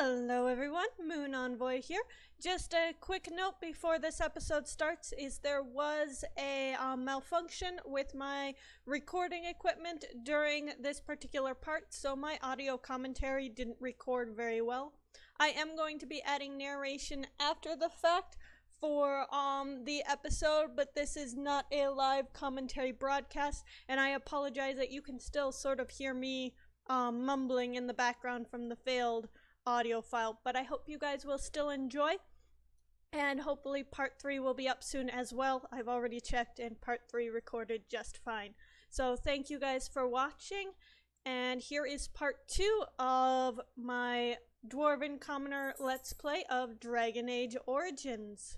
Hello everyone, Moon Envoy here. Just a quick note before this episode starts is there was a malfunction with my recording equipment during this particular part, so my audio commentary didn't record very well. I am going to be adding narration after the fact for the episode, but this is not a live commentary broadcast, and I apologize that you can still sort of hear me mumbling in the background from the failed audio file, but I hope you guys will still enjoy, and hopefully part 3 will be up soon as well. I've already checked and part 3 recorded just fine. So thank you guys for watching, and here is part 2 of my Dwarven Commoner Let's Play of Dragon Age Origins.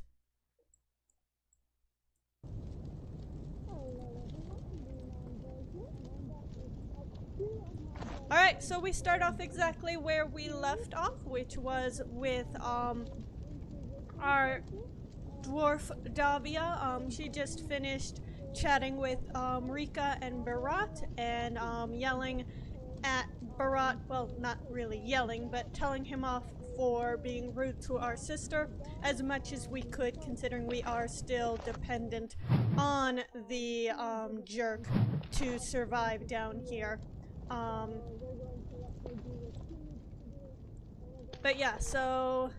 Alright, so we start off exactly where we left off, which was with our dwarf Davia. She just finished chatting with Rika and Barat and yelling at Barat, well, not really yelling, but telling him off for being rude to our sister as much as we could, considering we are still dependent on the jerk to survive down here. But yeah, so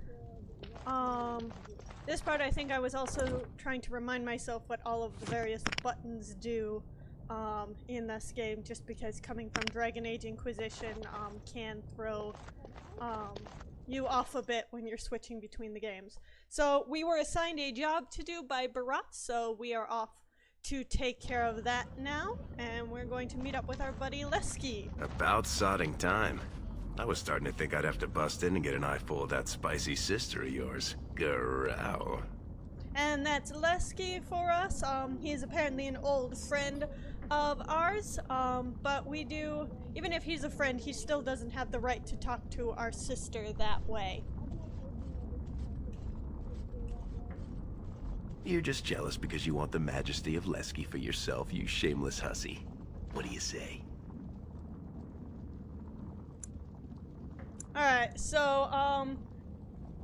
this part I think I was also trying to remind myself what all of the various buttons do in this game, just because coming from Dragon Age Inquisition can throw you off a bit when you're switching between the games. So we were assigned a job to do by Barat, so we are off to take care of that now, and we're going to meet up with our buddy Lesky. About sodding time. I was starting to think I'd have to bust in and get an eyeful of that spicy sister of yours. Growl. And that's Lesky for us. He's apparently an old friend of ours, but we do, even if he's a friend, he still doesn't have the right to talk to our sister that way. You're just jealous because you want the majesty of Lesky for yourself, you shameless hussy. What do you say? Alright, so,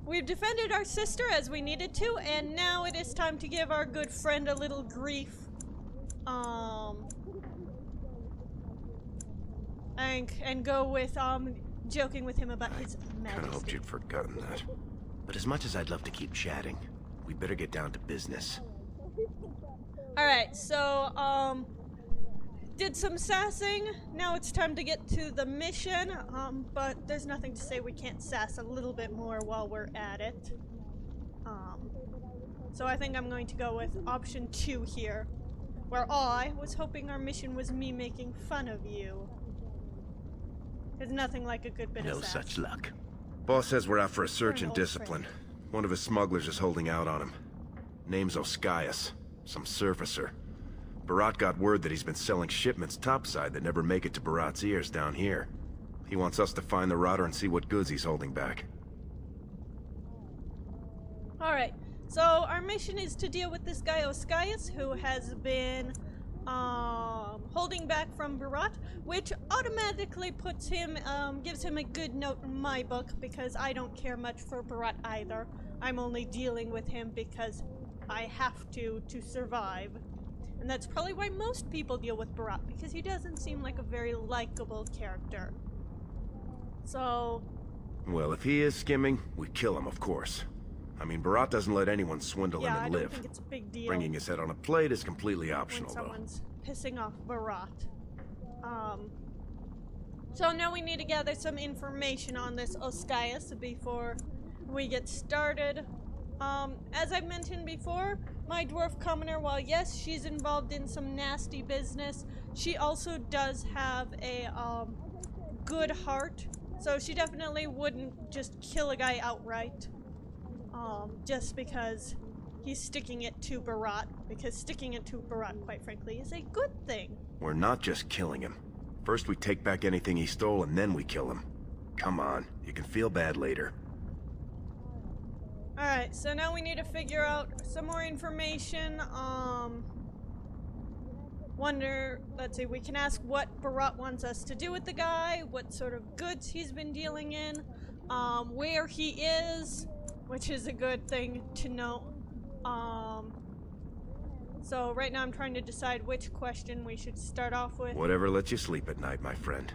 we've defended our sister as we needed to, and now it is time to give our good friend a little grief. And go with, joking with him about his majesty. Kinda hoped you'd forgotten that. But as much as I'd love to keep chatting, we better get down to business. Alright, so, did some sassing. Now it's time to get to the mission, but there's nothing to say we can't sass a little bit more while we're at it. So I think I'm going to go with option 2 here, where I was hoping our mission was me making fun of you. There's nothing like a good bit of sass. No such luck. Boss says we're out for a search and discipline. One of his smugglers is holding out on him. Name's Oscius, some surfacer. Barat got word that he's been selling shipments topside that never make it to Barat's ears down here. He wants us to find the rotter and see what goods he's holding back. Alright, so our mission is to deal with this guy Oscius, who has been holding back from Barat, which automatically puts him, gives him a good note in my book, because I don't care much for Barat either. I'm only dealing with him because I have to survive. And that's probably why most people deal with Barat, because he doesn't seem like a very likable character. So... well, if he is skimming, we kill him, of course. I mean, Barat doesn't let anyone swindle him and live. I don't think it's a big deal. Bringing his head on a plate is completely optional, when someone's pissing off Barat. So now we need to gather some information on this Oscius before we get started. As I mentioned before, my dwarf commoner, while yes, she's involved in some nasty business, she also does have a good heart, so she definitely wouldn't just kill a guy outright, just because he's sticking it to Barat, because sticking it to Barat, quite frankly, is a good thing. We're not just killing him. First we take back anything he stole, and then we kill him. Come on, you can feel bad later. Alright, so now we need to figure out some more information. Let's see, we can ask what Barat wants us to do with the guy, what sort of goods he's been dealing in. where he is, which is a good thing to know. So right now I'm trying to decide which question we should start off with. Whatever lets you sleep at night, my friend.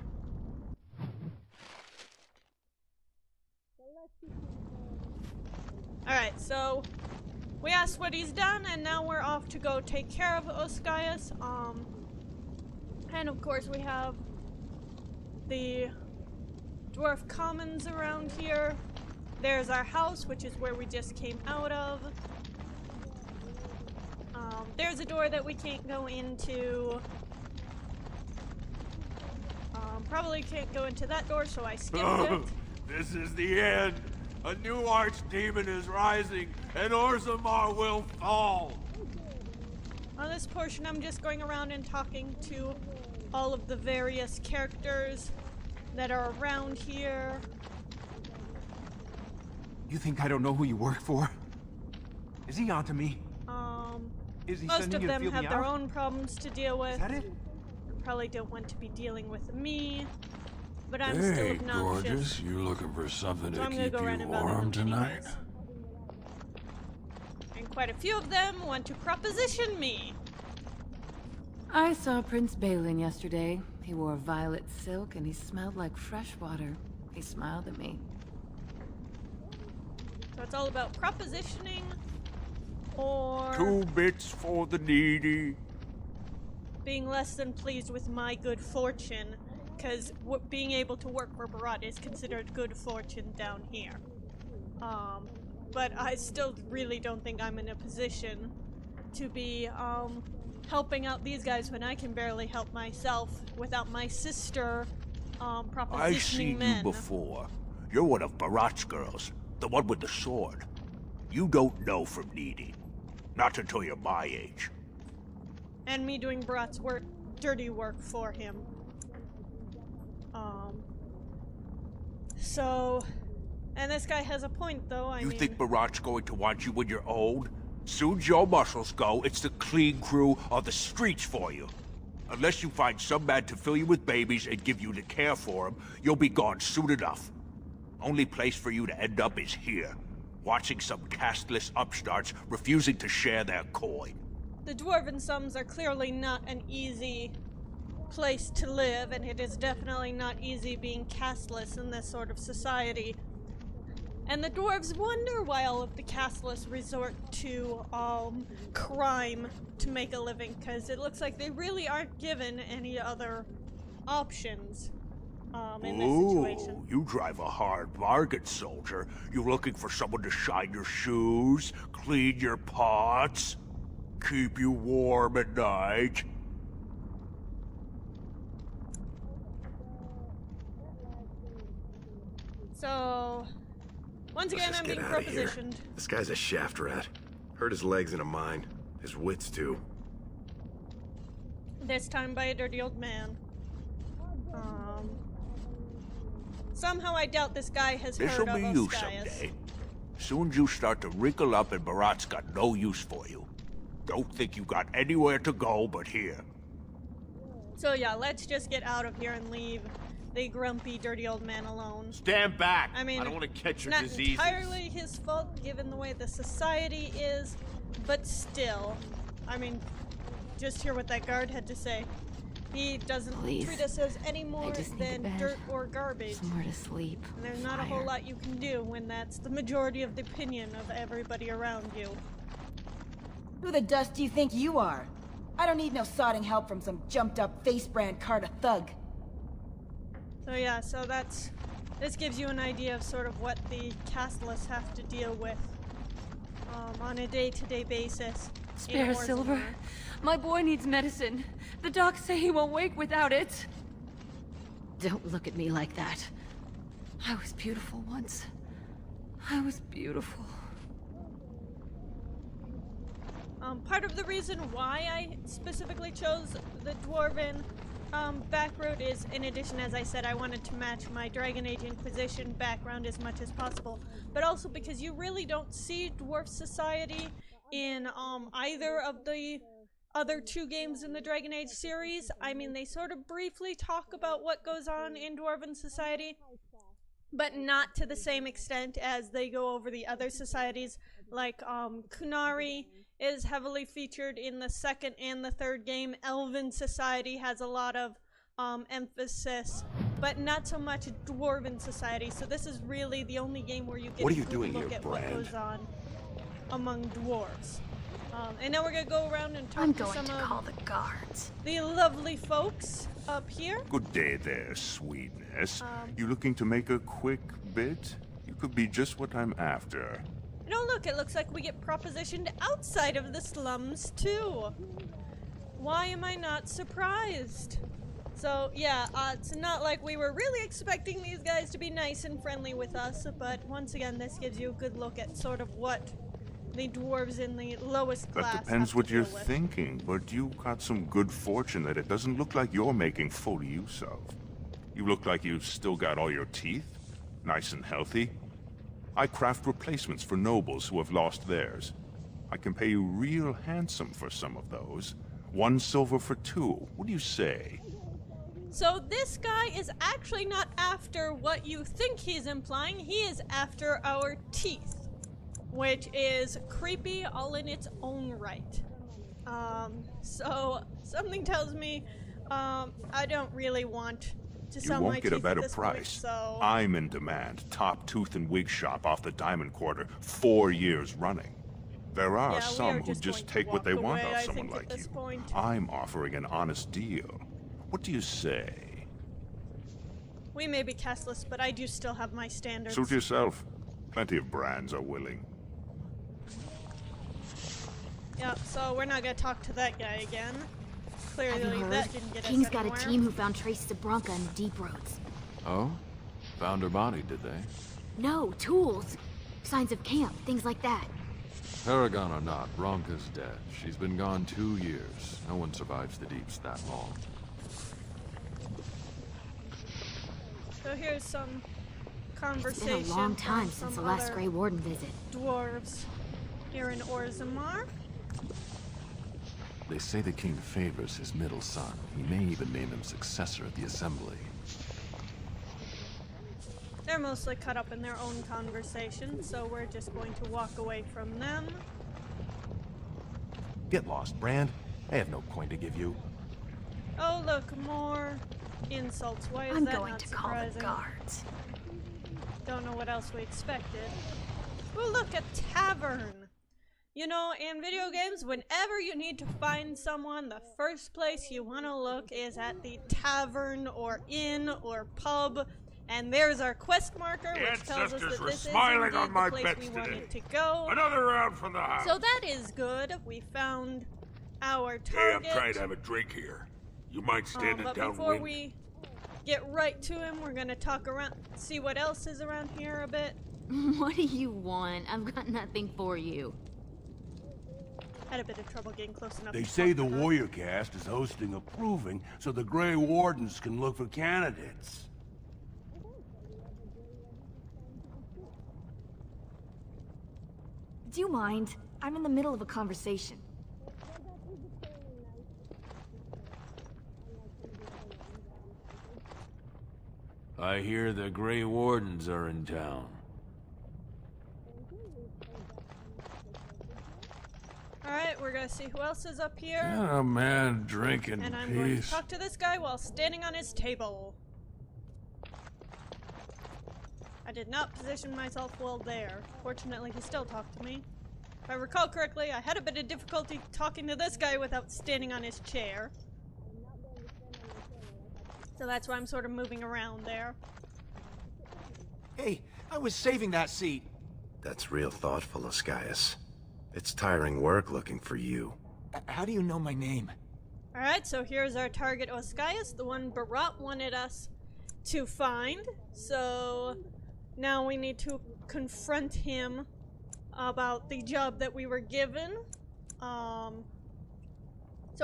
Alright, so we asked what he's done, and now we're off to go take care of Oscius. And of course we have the dwarf commons around here. There's our house, which is where we just came out of. There's a door that we can't go into. Probably can't go into that door, so I skipped it. This is the end. A new archdemon is rising, and Orzammar will fall. On this portion, I'm just going around and talking to all of the various characters that are around here. You think I don't know who you work for? Is he onto me? Is he Most sending of you to them feel have me their out? own problems to deal with. Is that it? Probably don't want to be dealing with me, but I'm still Hey, obnoxious. gorgeous. You looking for something So to I'm gonna keep go you round about warm them tonight? anyways. And quite a few of them want to proposition me. I saw Prince Balin yesterday. He wore violet silk and he smelled like fresh water. He smiled at me. So it's all about propositioning or 2 bits for the needy. being less than pleased with my good fortune, because being able to work for Barat is considered good fortune down here. But I still really don't think I'm in a position to be helping out these guys when I can barely help myself without my sister propositioning I've seen men. you before. You're one of Barat's girls, the one with the sword. You don't know from needy. Not until you're my age. And me doing Barat's work, dirty work for him. And this guy has a point, though. I You mean, think Barat's going to want you when you're old? Soon as your muscles go, it's the clean crew on the streets for you. Unless you find some man to fill you with babies and give you the care for them, you'll be gone soon enough. Only place for you to end up is here, watching some casteless upstarts refusing to share their coin. the Dwarven Sums are clearly not an easy place to live, and it is definitely not easy being casteless in this sort of society. And the dwarves wonder why all of the casteless resort to crime to make a living, because it looks like they really aren't given any other options in this situation. You drive a hard bargain, soldier. You looking for someone to shine your shoes, clean your pots, keep you warm at night? So, once again, Let's I'm just being get outta here. propositioned. This guy's a shaft rat. Hurt his legs in a mine. His wits, too. This time by a dirty old man. Somehow I doubt this guy has This'll heard of be you Oscius. someday. Soon as you start to wrinkle up and Barat's got no use for you. Don't think you got anywhere to go but here. So yeah, let's just get out of here and leave the grumpy, dirty old man alone. Stand back! I mean, I don't want to catch your not diseases. entirely his fault given the way the society is, but still. I mean, just hear what that guard had to say. He doesn't Please. treat us as any more just need than a bed. dirt or garbage. Somewhere to sleep. And there's not a whole Fire. lot you can do when that's the majority of the opinion of everybody around you. Who the dust do you think you are? I don't need no sodding help from some jumped-up face-brand Carta thug. So yeah, so this gives you an idea of sort of what the castless have to deal with on a day-to-day basis. in Spare Orzammar. Silver. My boy needs medicine. The docs say he won't wake without it. Don't look at me like that. I was beautiful once. I was beautiful. Part of the reason why I specifically chose the Dwarven back road is, in addition, as I said, I wanted to match my Dragon Age Inquisition background as much as possible, but also because you really don't see dwarf society in either of the other 2 games in the Dragon Age series. I mean, they sort of briefly talk about what goes on in Dwarven society, but not to the same extent as they go over the other societies. Like Kunari is heavily featured in the second and the third game. Elven society has a lot of emphasis, but not so much Dwarven society. So this is really the only game where you get a good look at what goes on among dwarves. And now we're gonna go around and talk to some of the guards. the lovely folks up here. Good day there, sweetness. You looking to make a quick bit? You could be just what I'm after. And oh look, it looks like we get propositioned outside of the slums too. Why am I not surprised? So yeah, it's not like we were really expecting these guys to be nice and friendly with us, but once again, this gives you a good look at sort of what the dwarves in the lowest class That depends have what to you're deal with. thinking, but you got some good fortune that it doesn't look like you're making full use of. You look like you've still got all your teeth, nice and healthy. I craft replacements for nobles who have lost theirs. I can pay you real handsome for some of those. 1 silver for 2. What do you say? So this guy is actually not after what you think he's implying. He is after our teeth, which is creepy all in its own right. So something tells me I don't really want to You sell my won't get teeth a better at this point, price. so I'm in demand. Top tooth and wig shop off the Diamond Quarter, 4 years running. There are Yeah, we some are who just just going to take what they walk want away, off I someone think, at like this you. point. I'm offering an honest deal. What do you say? we may be castless, but I do still have my standards. Suit yourself. Plenty of brands are willing. Yep, so we're not gonna talk to that guy again. Clearly Have you heard? that didn't get King's us got a anywhere. team who found traces of Bronca in the deep roads. Oh? Found her body, did they? No, tools. Signs of camp, things like that. Paragon or not, Bronca's dead. She's been gone 2 years. No one survives the deeps that long. So here's some It's conversation been a long time from since some the last other Grey Warden visit. dwarves here in Orzammar. They say the king favors his middle son. He may even name him successor at the assembly. They're mostly caught up in their own conversation, so we're just going to walk away from them. Get lost, Brand. I have no coin to give you. Oh look, more insults. Why is I'm that going not to call the surprising? guards. Don't know what else we expected. Oh look, a tavern! You know, in video games, whenever you need to find someone, the first place you want to look is at the tavern or inn or pub. And there's our quest marker, The which tells us ancestors that were this is smiling indeed on my the place bets we today. wanted to go. Another round from the house. So that is good. We found our Hey, I'm target. trying to have a drink here. You mind standing But downwind? before we get right to him, we're gonna talk around, see what else is around here a bit. What do you want? I've got nothing for you. Had a bit of trouble getting close enough. They to say talk the to her. Warrior Cast is hosting a proving so the Grey Wardens can look for candidates. Do you mind? I'm in the middle of a conversation. I hear the Grey Wardens are in town. Alright, we're gonna see who else is up here. Can a man drink in And I'm going to peace? talk to this guy while standing on his table. I did not position myself well there. Fortunately, he still talked to me. If I recall correctly, I had a bit of difficulty talking to this guy without standing on his chair. So that's why I'm sort of moving around there. Hey, I was saving that seat. That's real thoughtful, Ascaius. It's tiring work looking for you. How do you know my name? Alright, so here's our target, Ascaius, the one Barat wanted us to find. So now we need to confront him about the job that we were given. So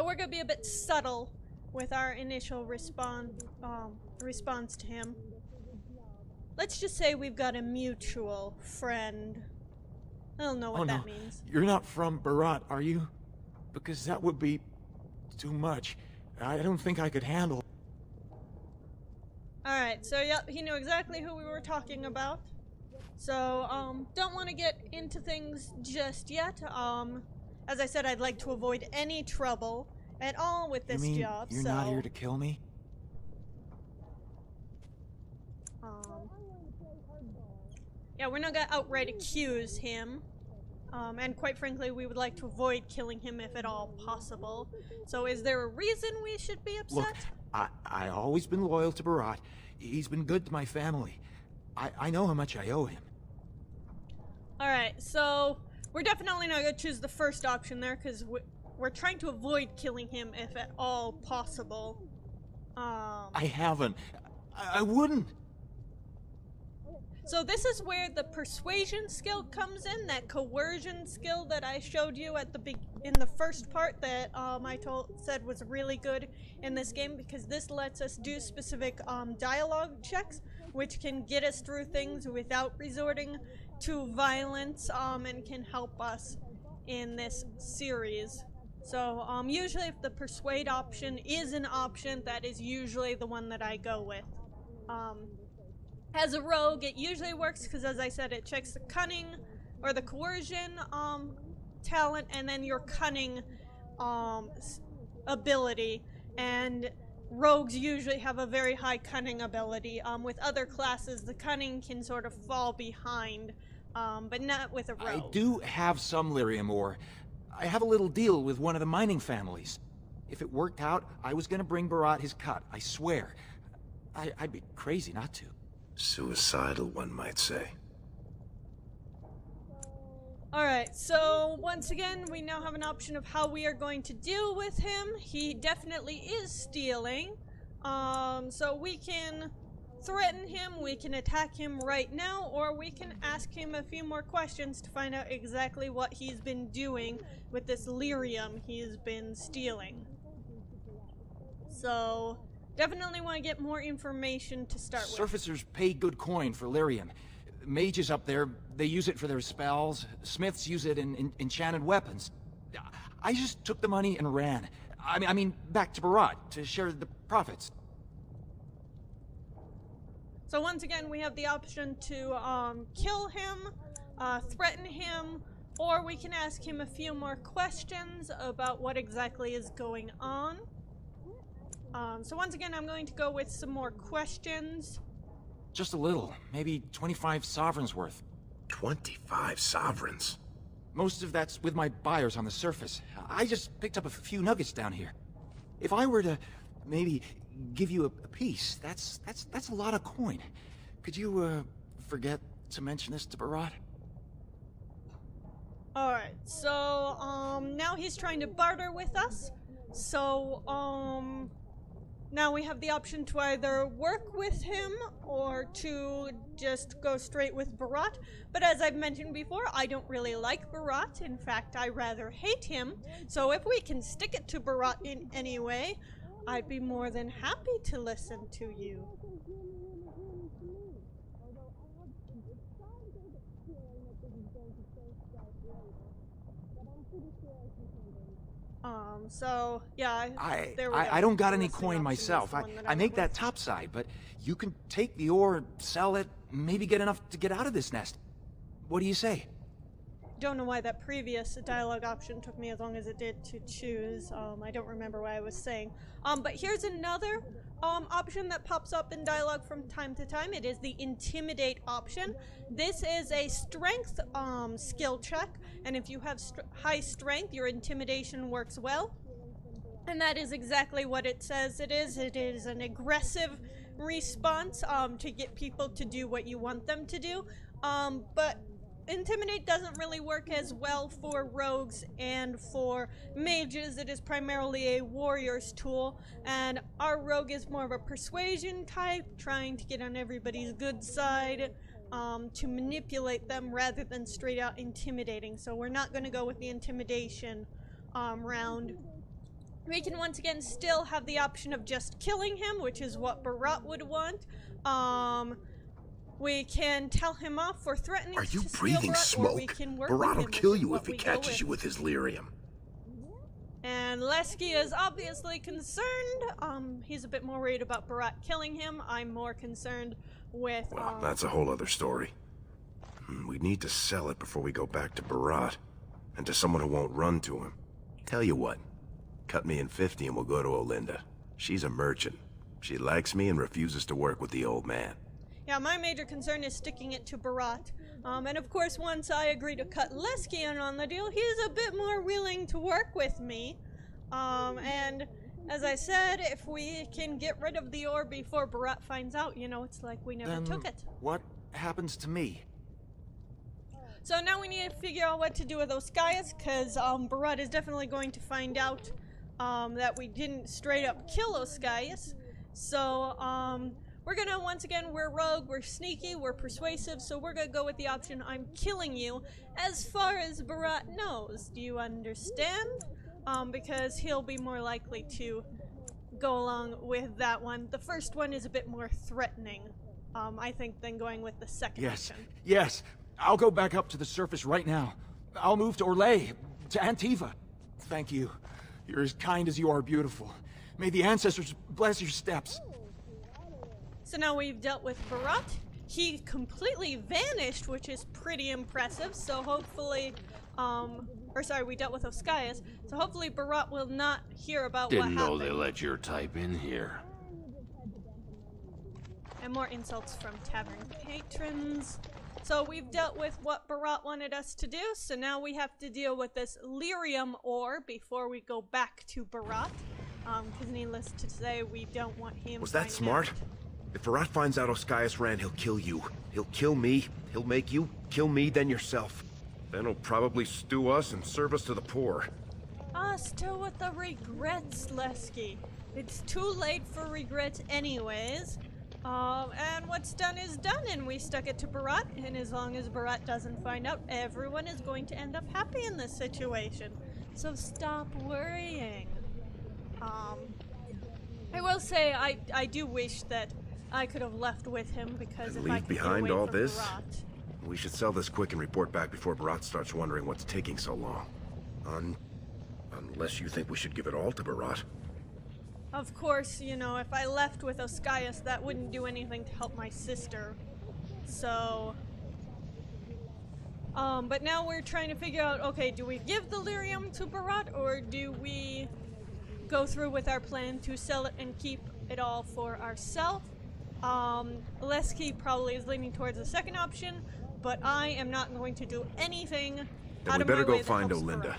we're gonna be a bit subtle with our initial response to him. Let's just say we've got a mutual friend. I don't know what that means. You're not from Barat, are you? Because that would be too much. I don't think I could handle. Alright, so yep, he knew exactly who we were talking about. So, don't want to get into things just yet. As I said, I'd like to avoid any trouble at all with this job, you're not here to kill me? Yeah, we're not gonna outright accuse him. And quite frankly, we would like to avoid killing him if at all possible. So is there a reason we should be upset? Look, I always been loyal to Barat. He's been good to my family. I know how much I owe him. Alright, so we're definitely not gonna choose the first option there, because we're trying to avoid killing him if at all possible. I haven't. I wouldn't. So this is where the persuasion skill comes in, that coercion skill that I showed you at in the first part that I said was really good in this game, because this lets us do specific dialogue checks, which can get us through things without resorting to violence, and can help us in this series. So usually if the persuade option is an option, that is usually the one that I go with. As a rogue, it usually works because, as I said, it checks the cunning or the coercion talent, and then your cunning ability. And rogues usually have a very high cunning ability. With other classes, the cunning can sort of fall behind, but not with a rogue. I do have some lyrium ore. I have a little deal with one of the mining families. If it worked out, I was gonna bring Barat his cut, I swear. I'd be crazy not to. Suicidal, one might say. Alright, so once again, we now have an option of how we are going to deal with him. He definitely is stealing. So we can threaten him, we can attack him right now, or we can ask him a few more questions to find out exactly what he's been doing with this lyrium he's been stealing. So definitely want to get more information to start with. Surfacers pay good coin for lyrium. Mages up there, they use it for their spells. Smiths use it in enchanted weapons. I just took the money and ran. I mean, back to Barat to share the profits. So once again, we have the option to kill him, threaten him, or we can ask him a few more questions about what exactly is going on. So once again, I'm going to go with some more questions. Just a little, maybe 25 sovereigns worth. 25 sovereigns? Most of that's with my buyers on the surface. I just picked up a few nuggets down here. If I were to maybe give you a piece, that's a lot of coin. Could you forget to mention this to Barat? Alright, so now he's trying to barter with us. So now we have the option to either work with him or to just go straight with Barat. But as I've mentioned before, I don't really like Barat. In fact, I rather hate him. So if we can stick it to Barat in any way, I'd be more than happy to listen to you. So yeah, there we go. I don't got any coin myself. I make that top side, but you can take the ore, sell it, maybe get enough to get out of this nest. What do you say? Don't know why that previous dialogue option took me as long as it did to choose. I don't remember what I was saying. But here's another option that pops up in dialogue from time to time. It is the Intimidate option. This is a strength skill check, and if you have high strength, your intimidation works well. And that is exactly what it says it is. It is an aggressive response to get people to do what you want them to do. But Intimidate doesn't really work as well for rogues and for mages. It is primarily a warrior's tool, and our rogue is more of a persuasion type, trying to get on everybody's good side, to manipulate them rather than straight out intimidating. So we're not going to go with the intimidation round. We can once again still have the option of just killing him, which is what Barat would want. We can tell him off for threatening. Are you to breathing Barat, smoke? Barat will kill you if he catches you with his lyrium. And Lesky is obviously concerned. He's a bit more worried about Barat killing him. I'm more concerned with, Well, that's a whole other story. We need to sell it before we go back to Barat. And to someone who won't run to him. Tell you what, cut me in 50 and we'll go to Olinda. She's a merchant. She likes me and refuses to work with the old man. Yeah, my major concern is sticking it to Barat. And of course, once I agree to cut Lesky in on the deal, he's a bit more willing to work with me. And as I said, if we can get rid of the ore before Barat finds out, you know, it's like we never took it. What happens to me? So now we need to figure out what to do with those Oskaias, because Barat is definitely going to find out that we didn't straight up kill Oskaias. So, we're gonna, once again, we're rogue, we're sneaky, we're persuasive, so we're gonna go with the option, I'm killing you, as far as Barat knows. Do you understand? Because he'll be more likely to go along with that one. The first one is a bit more threatening, I think, than going with the second option. Yes. I'll go back up to the surface right now. I'll move to Orlais, to Antiva. Thank you. You're as kind as you are beautiful. May the ancestors bless your steps. So now we've dealt with Barat. He completely vanished, which is pretty impressive, so hopefully, we dealt with Oskaias, so hopefully Barat will not hear about what happened. Didn't know they let your type in here. And more insults from tavern patrons. So we've dealt with what Barat wanted us to do, so now we have to deal with this lyrium ore before we go back to Barat. Because needless to say, we don't want him. Was that smart? If Barat finds out Oskaias ran, he'll kill you. He'll kill me. He'll make you kill me, then yourself. Then he'll probably stew us and serve us to the poor. Still with the regrets, Lesky. It's too late for regrets anyways. And what's done is done, and we stuck it to Barat, and as long as Barat doesn't find out, everyone is going to end up happy in this situation. So stop worrying. I will say, I do wish that I could have left with him, because if I could get away all from this? Barat... We should sell this quick and report back before Barat starts wondering what's taking so long. Unless you think we should give it all to Barat. Of course, you know, if I left with Oskaias, that wouldn't do anything to help my sister. So... but now we're trying to figure out, okay, do we give the lyrium to Barat, or do we go through with our plan to sell it and keep it all for ourselves? Lesky probably is leaning towards the second option, but I am not going to do anything out of my way that helps Barat. Then we better go find Olinda.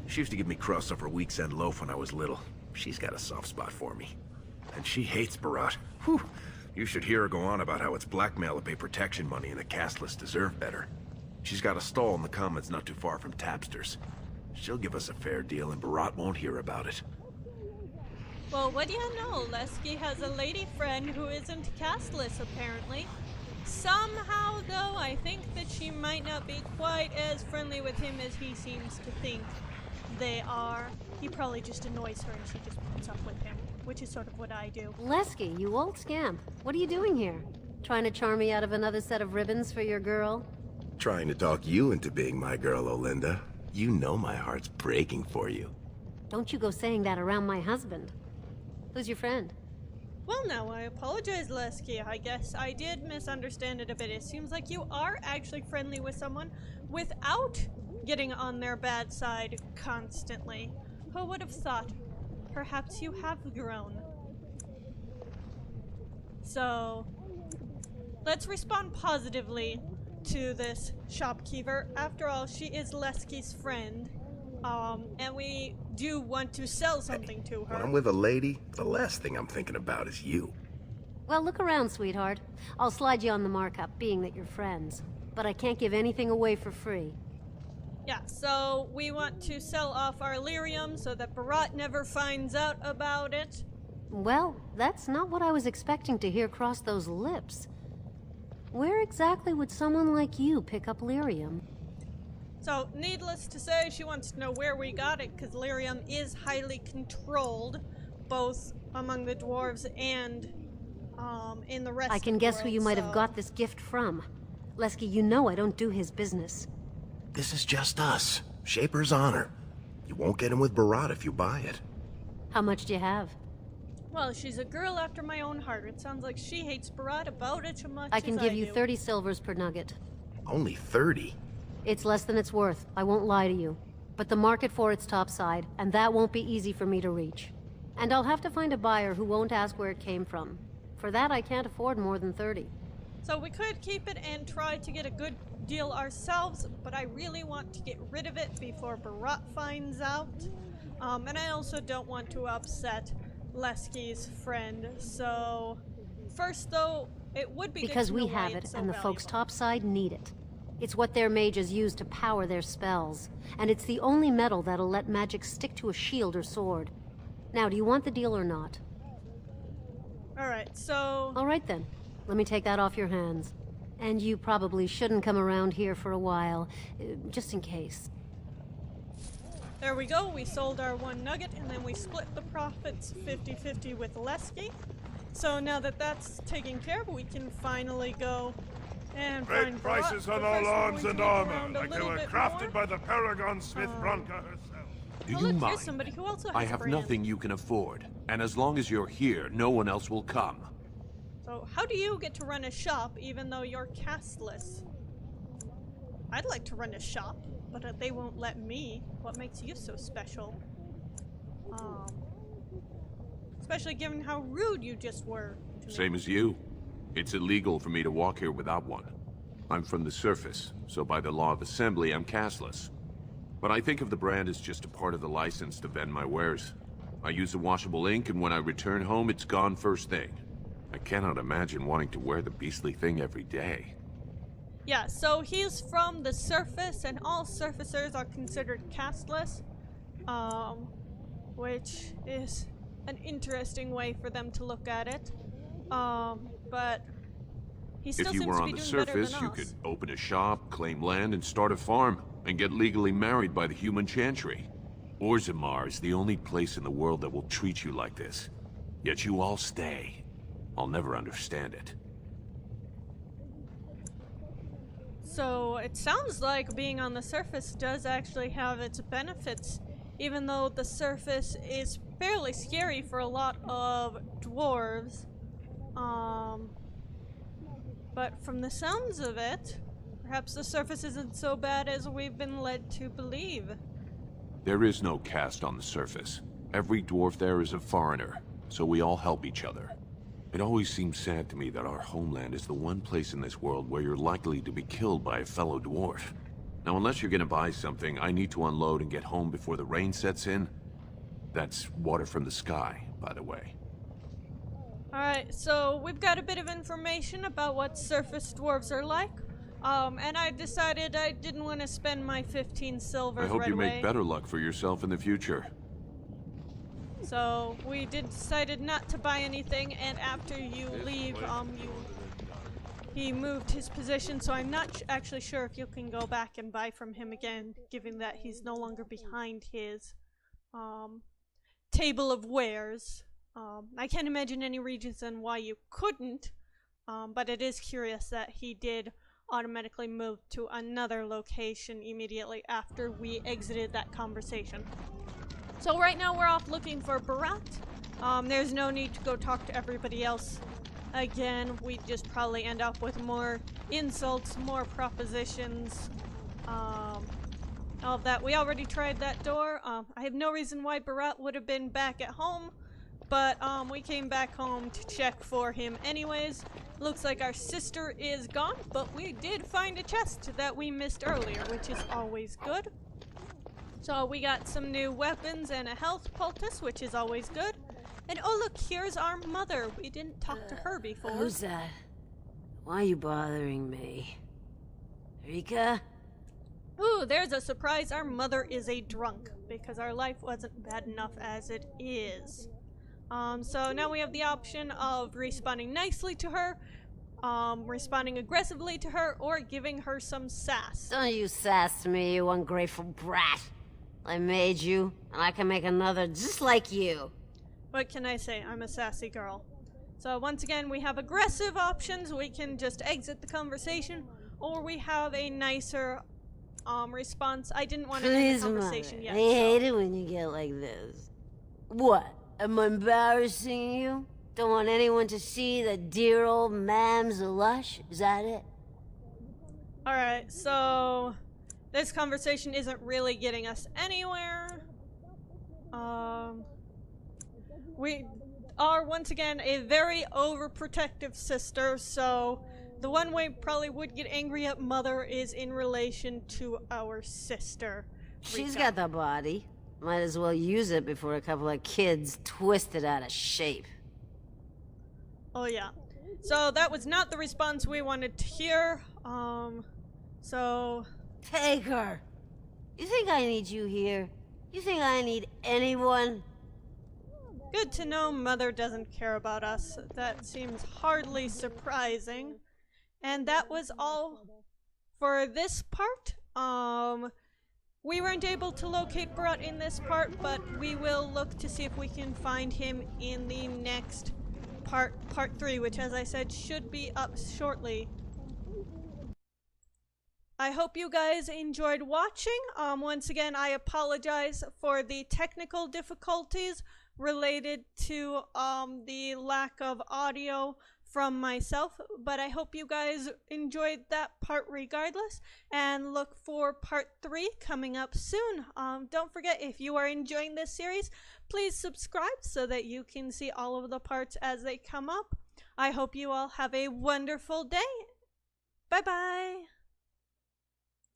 She used to give me crusts off her week's end loaf when I was little. She's got a soft spot for me. And she hates Barat. Whew. You should hear her go on about how it's blackmail to pay protection money and the castless deserve better. She's got a stall in the commons not too far from Tapster's. She'll give us a fair deal and Barat won't hear about it. Well, what do you know? Lesky has a lady friend who isn't castless, apparently. Somehow, though, I think that she might not be quite as friendly with him as he seems to think they are. He probably just annoys her and she just puts up with him, which is sort of what I do. Lesky, you old scamp. What are you doing here? Trying to charm me out of another set of ribbons for your girl? Trying to talk you into being my girl, Olinda. You know my heart's breaking for you. Don't you go saying that around my husband. Who's your friend? Well, now, I apologize, Lesky. I guess I did misunderstand it a bit. It seems like you are actually friendly with someone without getting on their bad side constantly. Who would have thought? Perhaps you have grown. So, let's respond positively to this shopkeeper. After all, she is Lesky's friend. And we do want to sell something to her. When I'm with a lady, the last thing I'm thinking about is you. Well, look around, sweetheart. I'll slide you on the markup, being that you're friends. But I can't give anything away for free. Yeah, so we want to sell off our lyrium so that Barat never finds out about it. Well, that's not what I was expecting to hear cross those lips. Where exactly would someone like you pick up lyrium? So, needless to say, she wants to know where we got it, because lyrium is highly controlled, both among the dwarves and in the rest of the world. I can guess who you might have got this gift from. Lesky, you know I don't do his business. This is just us. Shaper's honor. You won't get him with Barat if you buy it. How much do you have? Well, she's a girl after my own heart. It sounds like she hates Barat about as much I can as give I you do. 30 silvers per nugget. Only 30? It's less than it's worth, I won't lie to you. But the market for it's topside, and that won't be easy for me to reach. And I'll have to find a buyer who won't ask where it came from. For that, I can't afford more than 30. So we could keep it and try to get a good deal ourselves, but I really want to get rid of it before Barat finds out. And I also don't want to upset Lesky's friend. So first, though, it would be because good to we know why have it, it's so and the valuable. folks topside need it. It's what their mages use to power their spells, and it's the only metal that'll let magic stick to a shield or sword. Now, do you want the deal or not? Alright, so... Alright then. Let me take that off your hands. And you probably shouldn't come around here for a while, just in case. There we go, we sold our one nugget, and then we split the profits 50-50 with Lesky. So now that that's taken care of, we can finally go and Great find prices Barat. on But all first we're arms going and to look armor, around a like they little were bit crafted more. by the Paragon Smith Bronca herself. Do Oh, you look, mind? here's somebody who also has I a have brand. nothing you can afford, and as long as you're here, no one else will come. So how do you get to run a shop even though you're castless? I'd like to run a shop, but they won't let me. What makes you so special? Especially given how rude you just were to me. Same as you. It's illegal for me to walk here without one. I'm from the surface, so by the law of assembly, I'm castless. But I think of the brand as just a part of the license to vend my wares. I use a washable ink, and when I return home, it's gone first thing. I cannot imagine wanting to wear the beastly thing every day. Yeah, so he's from the surface, and all surfacers are considered castless, which is an interesting way for them to look at it. But he still If you seems were to on be the doing better surface, than you us. could open a shop, claim land, and start a farm, and get legally married by the human chantry. Orzammar is the only place in the world that will treat you like this. Yet you all stay. I'll never understand it. So it sounds like being on the surface does actually have its benefits, even though the surface is fairly scary for a lot of dwarves. But from the sounds of it, perhaps the surface isn't so bad as we've been led to believe. There is no caste on the surface. Every dwarf there is a foreigner, so we all help each other. It always seems sad to me that our homeland is the one place in this world where you're likely to be killed by a fellow dwarf. Now, unless you're gonna buy something, I need to unload and get home before the rain sets in. That's water from the sky, by the way. Alright, so we've got a bit of information about what surface dwarves are like. And I decided I didn't want to spend my 15 silvers I hope right you away. make better luck for yourself in the future. So we decided not to buy anything, and after you leave, he moved his position, so I'm not actually sure if you can go back and buy from him again, given that he's no longer behind his table of wares. I can't imagine any reason why you couldn't, but it is curious that he did automatically move to another location immediately after we exited that conversation. So right now we're off looking for Barat. There's no need to go talk to everybody else again. We'd just probably end up with more insults, more propositions, all of that. We already tried that door. I have no reason why Barat would have been back at home, but we came back home to check for him anyways. Looks like our sister is gone, but we did find a chest that we missed earlier, which is always good. So we got some new weapons and a health poultice, which is always good. And oh look, here's our mother. We didn't talk to her before. Who's that? Why are you bothering me? Rika? Ooh, there's a surprise. Our mother is a drunk, because our life wasn't bad enough as it is. So now we have the option of responding nicely to her, responding aggressively to her, or giving her some sass. Don't you sass me, you ungrateful brat. I made you, and I can make another just like you. What can I say? I'm a sassy girl. So once again, we have aggressive options. We can just exit the conversation, or we have a nicer response. I didn't want to end the conversation yet. I hate it when you get like this. What? Am I embarrassing you? Don't want anyone to see the dear old mam's lush? Is that it? Alright, so this conversation isn't really getting us anywhere. We are once again a very overprotective sister, so the one way probably would get angry at Mother is in relation to our sister. She's Rita. got the body. Might as well use it before a couple of kids twist it out of shape. Oh yeah. So that was not the response we wanted to hear. So... Take her! You think I need you here? You think I need anyone? Good to know Mother doesn't care about us. That seems hardly surprising. And that was all for this part. We weren't able to locate Barat in this part, but we will look to see if we can find him in the next part 3, which, as I said, should be up shortly. I hope you guys enjoyed watching. Once again, I apologize for the technical difficulties related to the lack of audio from myself, but I hope you guys enjoyed that part regardless, and look for part 3 coming up soon. Don't forget, if you are enjoying this series, please subscribe so that you can see all of the parts as they come up. I hope you all have a wonderful day. Bye bye.